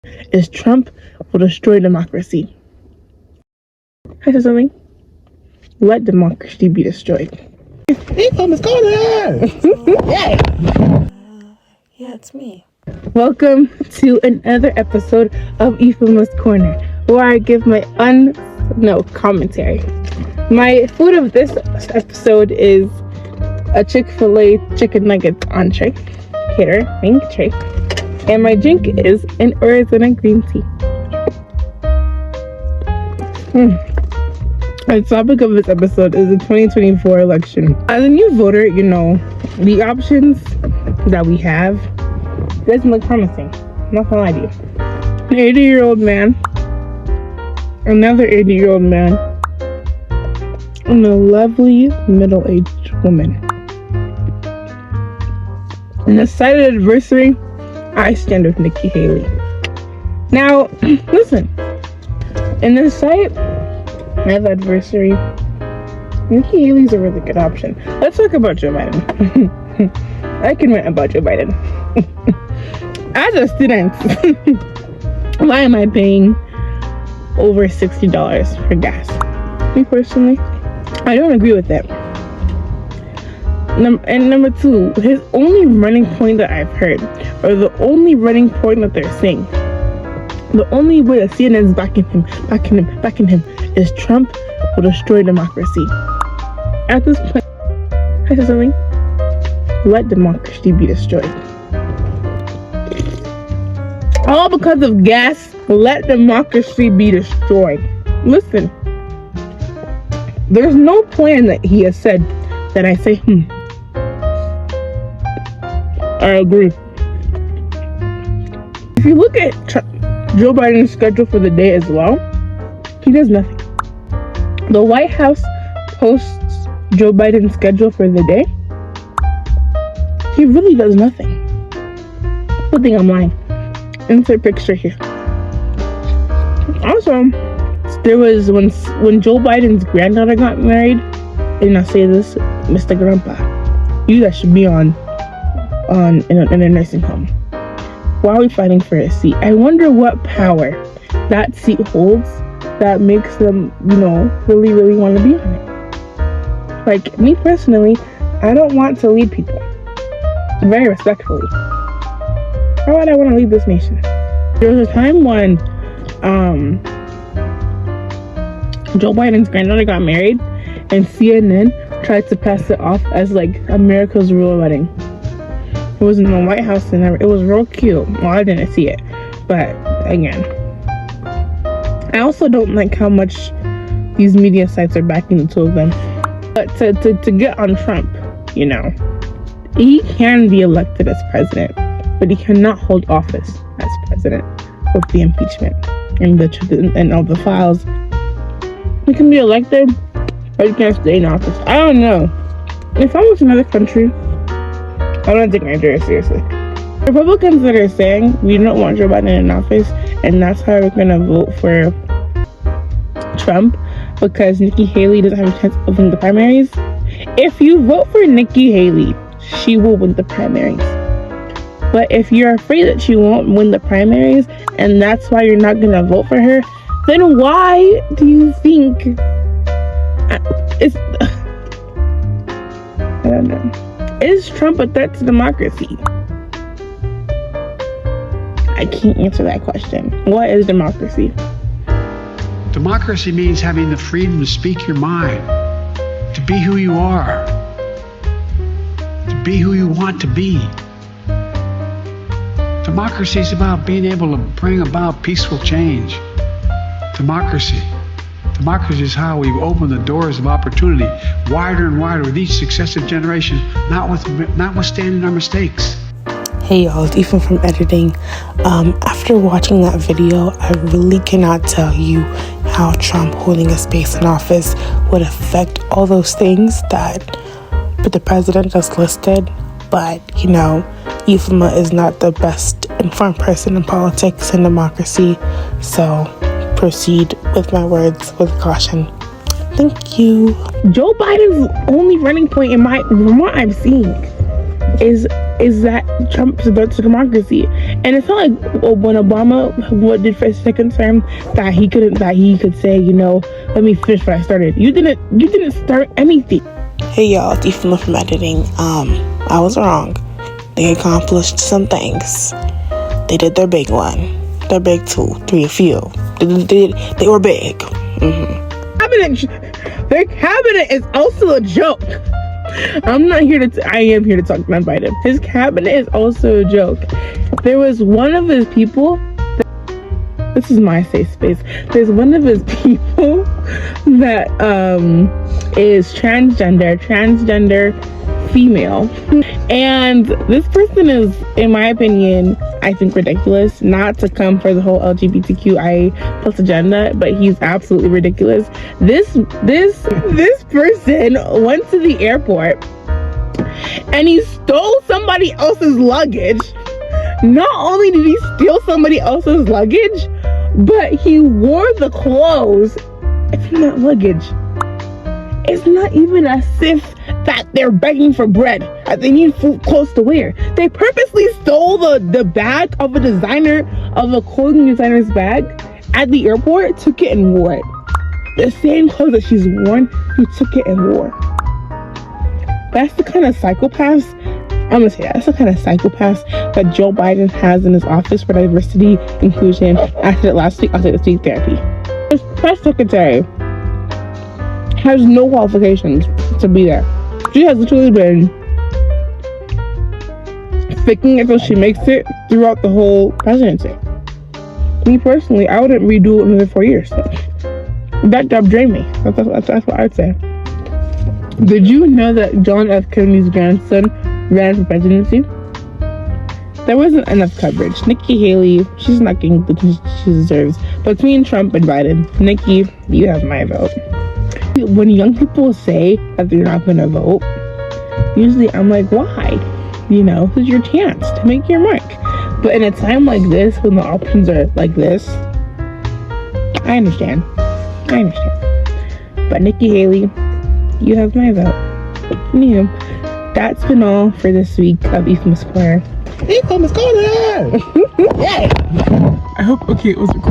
is Trump will destroy democracy. I said something. Let democracy be destroyed. Ifeoma's corner! Yay! Yeah, it's me. Welcome to another episode of Ifeoma's Corner, where I give my commentary. My food of this episode is a Chick-fil-A chicken nuggets entree, catering tray, and my drink is an Arizona green tea. The topic of this episode is the 2024 election. As a new voter, you know, the options that we have doesn't look promising. I'm not gonna lie to you. An 80-year-old man, another 80-year-old man, and a lovely middle-aged woman. In the side of adversary, I stand with Nikki Haley. Now, listen. In this side of adversary, Nikki Haley's a really good option. Let's talk about Joe Biden. I can rant about Joe Biden. As a student, why am I paying over $60 for gas? Me personally, I don't agree with that. And number two, his only running point that I've heard, or the only running point that they're saying, the only way that CNN's backing him, is Trump will destroy democracy. At this point, I said something. Let democracy be destroyed. All because of gas. Let democracy be destroyed. Listen, there's no plan that he has said that I say, I agree. If you look at Joe Biden's schedule for the day as well, he does nothing. The White House posts Joe Biden's schedule for the day. He really does nothing. Good thing I'm lying. Insert picture here. Also, there was when Joe Biden's granddaughter got married, and I say this, Mr. Grandpa, you guys should be in a nursing home. Why are we fighting for a seat? I wonder what power that seat holds that makes them, really, really want to be on it. Like, me personally, I don't want to lead people. Very respectfully. Why would I want to lead this nation? There was a time when Joe Biden's granddaughter got married and CNN tried to pass it off as like America's royal wedding. It was in the White House and it was real cute. Well, I didn't see it, but again, I also don't like how much these media sites are backing the two of them. But to get on Trump, he can be elected as president, but he cannot hold office as president with the impeachment and all the files. He can be elected, but he can't stay in office. I don't know. If I was in another country, I don't take Nigeria seriously. Republicans that are saying we don't want Joe Biden in office and that's how we're gonna vote for Trump because Nikki Haley doesn't have a chance of winning the primaries. If you vote for Nikki Haley, she will win the primaries. But if you're afraid that she won't win the primaries and that's why you're not gonna vote for her, then why do you think I don't know. Is Trump a threat to democracy? I can't answer that question. What is democracy? Democracy means having the freedom to speak your mind, to be who you are, to be who you want to be. Democracy is about being able to bring about peaceful change. Democracy is how we open the doors of opportunity wider and wider with each successive generation, notwithstanding our mistakes. Hey y'all, it's Ifeoma from editing. After watching that video, I really cannot tell you how Trump holding a space in office would affect all those things that the president just listed. But, Ifeoma is not the best informed person in politics and democracy, so proceed with my words with caution. Thank you. Joe Biden's only running point from what I'm seeing is is that Trump supports democracy. And it's not like when Obama did for his second term that he could say, you know, let me finish what I started. You didn't start anything. Hey y'all, it's Ifeoma from editing. I was wrong. They accomplished some things. They did their big one. Their big two, three, a few. They were big. Their cabinet is also a joke. I am here to talk about Biden. His cabinet is also a joke. There was one of his people. This is my safe space. There's one of his people that is transgender female, and this person is, in my opinion, I think ridiculous. Not to come for the whole LGBTQIA plus agenda, but he's absolutely ridiculous. This person went to the airport and he stole somebody else's luggage. Not only did he steal somebody else's luggage, but he wore the clothes from that luggage. It's not even as if that they're begging for bread, that they need food clothes to wear. They purposely stole the bag of a clothing designer's bag at the airport, took it and wore it. The same clothes that she's worn, he took it and wore. That's the kind of psychopaths, I'm gonna say that's the kind of psychopaths that Joe Biden has in his office for diversity, inclusion. I said it last week, I'll say it this week, therapy. His press secretary has no qualifications to be there. She has literally been faking it till she makes it throughout the whole presidency. Me personally, I wouldn't redo it another 4 years. That job drained me. That's what I'd say. Did you know that John F. Kennedy's grandson ran for presidency? There wasn't enough coverage. Nikki Haley, she's not getting the attention she deserves. Between Trump and Biden, Nikki, you have my vote. When young people say that they're not going to vote, usually I'm like, why? You know, this is your chance to make your mark. But in a time like this, when the options are like this, I understand. But Nikki Haley, you have my vote. Anywho, that's been all for this week of Ifeoma Square. Ifeoma Square! Yay! I hope, okay, it was recorded.